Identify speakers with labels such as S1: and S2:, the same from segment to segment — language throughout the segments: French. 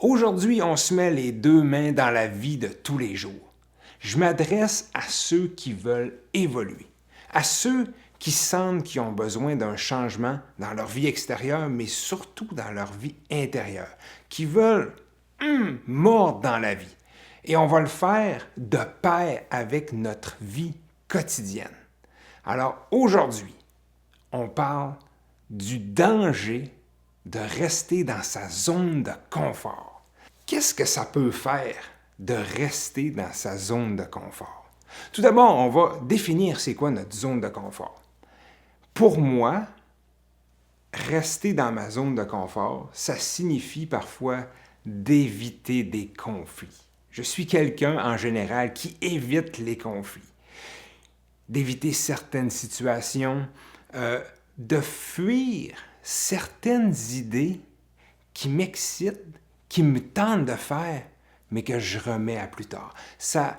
S1: Aujourd'hui, on se met les deux mains dans la vie de tous les jours. Je m'adresse à ceux qui veulent évoluer, à ceux qui sentent qu'ils ont besoin d'un changement dans leur vie extérieure, mais surtout dans leur vie intérieure, qui veulent mordre dans la vie. Et on va le faire de pair avec notre vie quotidienne. Alors aujourd'hui, on parle du danger de rester dans sa zone de confort. Qu'est-ce que ça peut faire de rester dans sa zone de confort? Tout d'abord, on va définir c'est quoi notre zone de confort. Pour moi, rester dans ma zone de confort, ça signifie parfois d'éviter des conflits. Je suis quelqu'un en général qui évite les conflits, d'éviter certaines situations, de fuir certaines idées qui m'excitent, qui me tentent de faire, mais que je remets à plus tard. Ça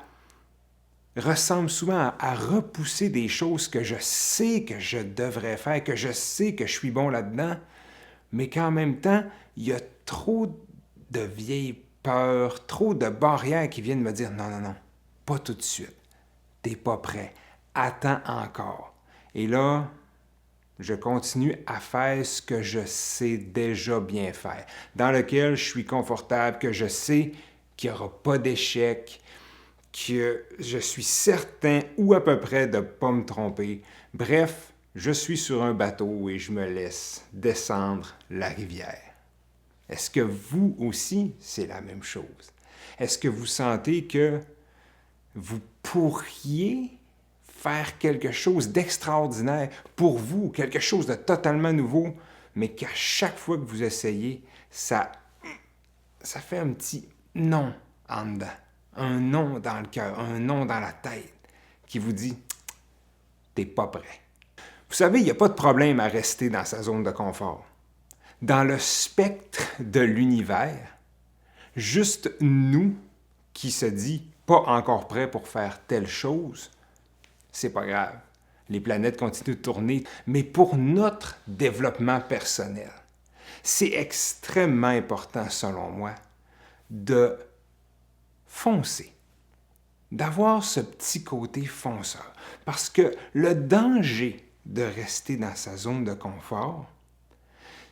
S1: ressemble souvent à repousser des choses que je sais que je devrais faire, que je sais que je suis bon là-dedans, mais qu'en même temps, il y a trop de vieilles peurs, trop de barrières qui viennent me dire « Non, non, non, pas tout de suite. T'es pas prêt. Attends encore. » Et là, je continue à faire ce que je sais déjà bien faire, dans lequel je suis confortable, que je sais qu'il n'y aura pas d'échec, que je suis certain ou à peu près de ne pas me tromper. Bref, je suis sur un bateau et je me laisse descendre la rivière. Est-ce que vous aussi, c'est la même chose? Est-ce que vous sentez que vous pourriez faire quelque chose d'extraordinaire pour vous, quelque chose de totalement nouveau, mais qu'à chaque fois que vous essayez, ça fait un petit non en dedans, un non dans le cœur, un non dans la tête qui vous dit « t'es pas prêt ». Vous savez, il n'y a pas de problème à rester dans sa zone de confort. Dans le spectre de l'univers, juste nous qui se dit « pas encore prêt pour faire telle chose », c'est pas grave. Les planètes continuent de tourner, mais pour notre développement personnel, c'est extrêmement important, selon moi, de foncer, d'avoir ce petit côté fonceur. Parce que le danger de rester dans sa zone de confort,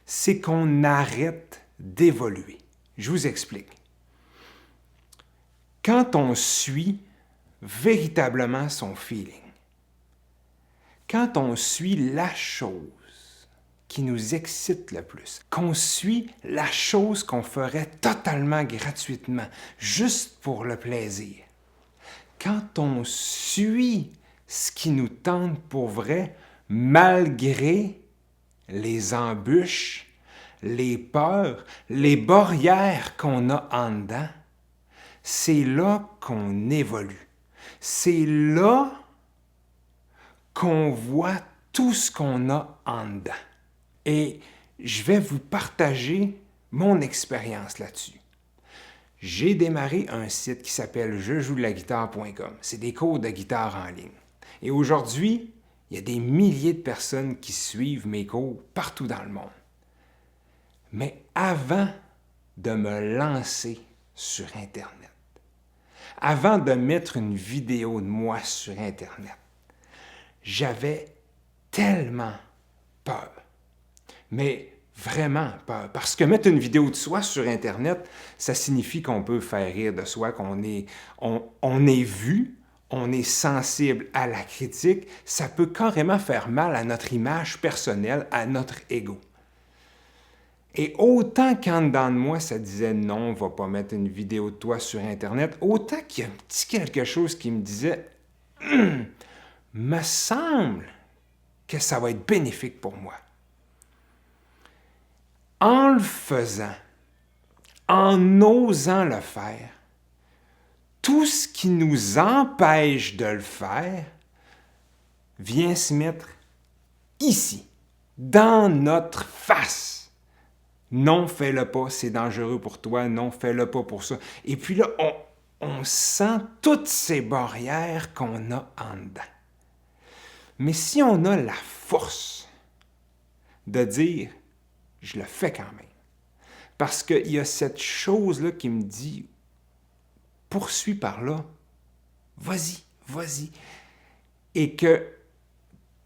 S1: c'est qu'on arrête d'évoluer. Je vous explique. Quand on suit véritablement son feeling, quand on suit la chose qui nous excite le plus, qu'on suit la chose qu'on ferait totalement gratuitement, juste pour le plaisir, quand on suit ce qui nous tente pour vrai, malgré les embûches, les peurs, les barrières qu'on a en dedans, c'est là qu'on évolue. C'est là qu'on voit tout ce qu'on a en dedans. Et je vais vous partager mon expérience là-dessus. J'ai démarré un site qui s'appelle jejouelaguitare.com. C'est des cours de guitare en ligne. Et aujourd'hui, il y a des milliers de personnes qui suivent mes cours partout dans le monde. Mais avant de me lancer sur Internet, avant de mettre une vidéo de moi sur Internet, j'avais tellement peur. Mais vraiment peur. Parce que mettre une vidéo de soi sur Internet, ça signifie qu'on peut faire rire de soi, qu'on est, on est vu, on est sensible à la critique. Ça peut carrément faire mal à notre image personnelle, à notre ego. Et autant qu'en dedans de moi, ça disait non, on ne va pas mettre une vidéo de toi sur Internet, autant qu'il y a un petit quelque chose qui me disait me semble que ça va être bénéfique pour moi. En le faisant, en osant le faire, tout ce qui nous empêche de le faire vient se mettre ici, dans notre face. Non, fais-le pas, c'est dangereux pour toi. Non, fais-le pas pour ça. Et puis là, on sent toutes ces barrières qu'on a en dedans. Mais si on a la force de dire « je le fais quand même », Parce qu'il y a cette chose-là qui me dit, poursuis par là, vas-y, vas-y. Et que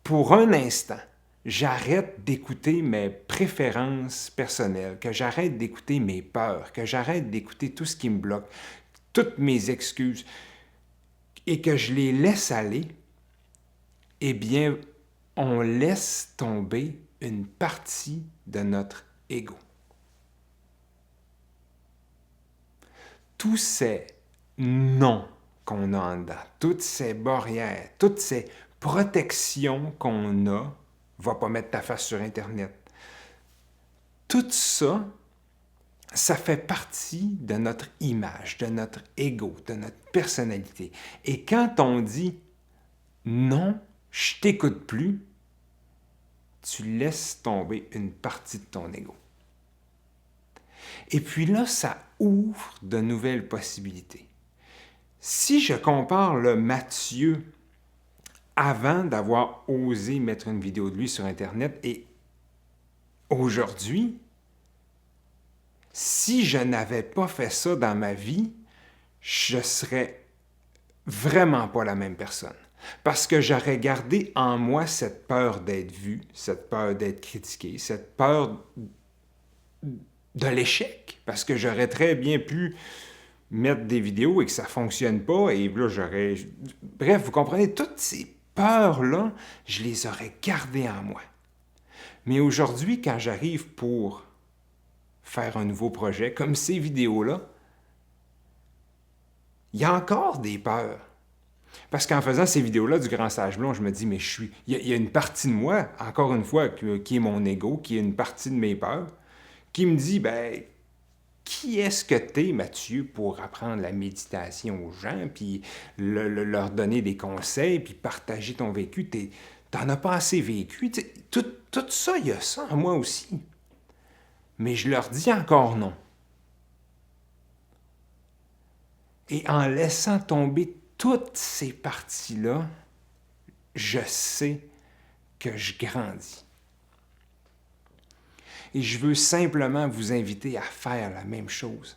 S1: pour un instant, j'arrête d'écouter mes préférences personnelles, que j'arrête d'écouter mes peurs, que j'arrête d'écouter tout ce qui me bloque, toutes mes excuses, et que je les laisse aller, eh bien, on laisse tomber une partie de notre ego. Tous ces non qu'on a en dedans, toutes ces barrières, toutes ces protections qu'on a, va pas mettre ta face sur Internet. Tout ça, ça fait partie de notre image, de notre ego, de notre personnalité. Et quand on dit non, je t'écoute plus, tu laisses tomber une partie de ton ego. Et puis là, ça ouvre de nouvelles possibilités. Si je compare le Mathieu avant d'avoir osé mettre une vidéo de lui sur Internet et aujourd'hui, si je n'avais pas fait ça dans ma vie, je serais vraiment pas la même personne. Parce que j'aurais gardé en moi cette peur d'être vu, cette peur d'être critiqué, cette peur de l'échec. Parce que j'aurais très bien pu mettre des vidéos et que ça ne fonctionne pas. Et là, j'aurais... Bref, vous comprenez, toutes ces peurs-là, je les aurais gardées en moi. Mais aujourd'hui, quand j'arrive pour faire un nouveau projet, comme ces vidéos-là, il y a encore des peurs. Parce qu'en faisant ces vidéos-là du Grand Sage Blond, je me dis, mais il y a une partie de moi, encore une fois, qui est mon ego, qui est une partie de mes peurs, qui me dit, ben, qui est-ce que t'es, Mathieu, pour apprendre la méditation aux gens, puis leur donner des conseils, puis partager ton vécu? T'en as pas assez vécu. Tout ça, il y a ça en moi aussi. Mais je leur dis encore non. Et en laissant tomber toutes ces parties-là, je sais que je grandis. Et je veux simplement vous inviter à faire la même chose,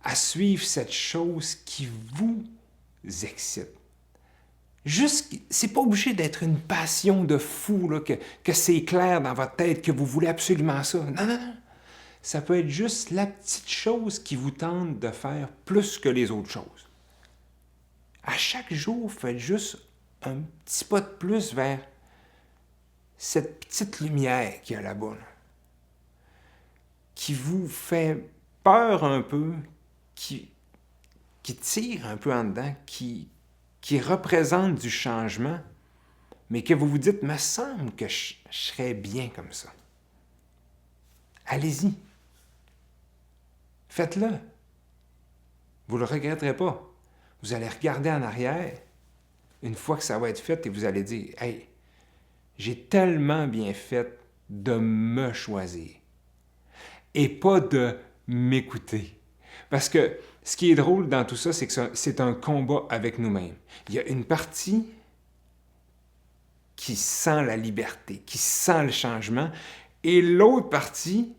S1: à suivre cette chose qui vous excite. Juste, c'est pas obligé d'être une passion de fou, là, que c'est clair dans votre tête, que vous voulez absolument ça. Non, non, non. Ça peut être juste la petite chose qui vous tente de faire plus que les autres choses. À chaque jour, faites juste un petit pas de plus vers cette petite lumière qu'il y a là-bas, là, qui vous fait peur un peu, qui tire un peu en dedans, qui représente du changement, mais que vous vous dites, me semble que je serais bien comme ça. Allez-y. Faites-le. Vous ne le regretterez pas. Vous allez regarder en arrière une fois que ça va être fait et vous allez dire, hey, j'ai tellement bien fait de me choisir et pas de m'écouter. Parce que ce qui est drôle dans tout ça, c'est que c'est un combat avec nous-mêmes. Il y a une partie qui sent la liberté, qui sent le changement, et l'autre partie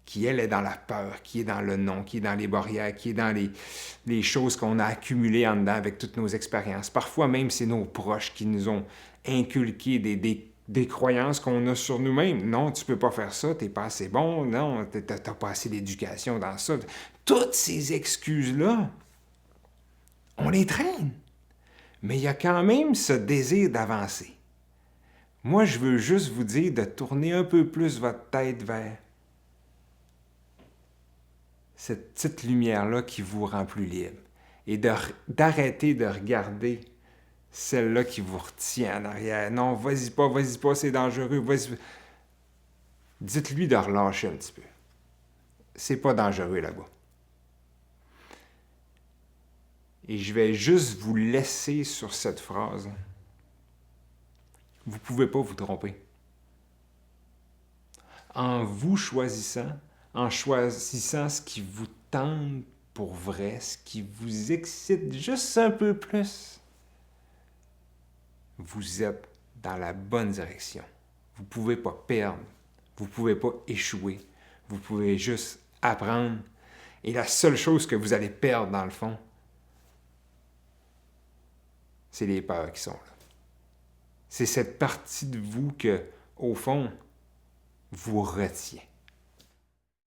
S1: qui, elle, est dans la peur, qui est dans le non, qui est dans les barrières, qui est dans les choses qu'on a accumulées en dedans avec toutes nos expériences. Parfois même, c'est nos proches qui nous ont inculqué des croyances qu'on a sur nous-mêmes. Non, tu peux pas faire ça, t'es pas assez bon, non, t'as pas assez d'éducation dans ça. Toutes ces excuses-là, on les traîne. Mais il y a quand même ce désir d'avancer. Moi, je veux juste vous dire de tourner un peu plus votre tête vers cette petite lumière-là qui vous rend plus libre. Et d'arrêter de regarder celle-là qui vous retient en arrière. Non, vas-y pas, c'est dangereux. Vas-y. Dites-lui de relâcher un petit peu. C'est pas dangereux là-bas. Et je vais juste vous laisser sur cette phrase. Vous ne pouvez pas vous tromper. En vous choisissant, en choisissant ce qui vous tente pour vrai, ce qui vous excite juste un peu plus, vous êtes dans la bonne direction. Vous ne pouvez pas perdre, vous ne pouvez pas échouer, Vous pouvez juste apprendre. Et la seule chose que vous allez perdre, dans le fond, c'est les peurs qui sont là. C'est cette partie de vous que, au fond, vous retient.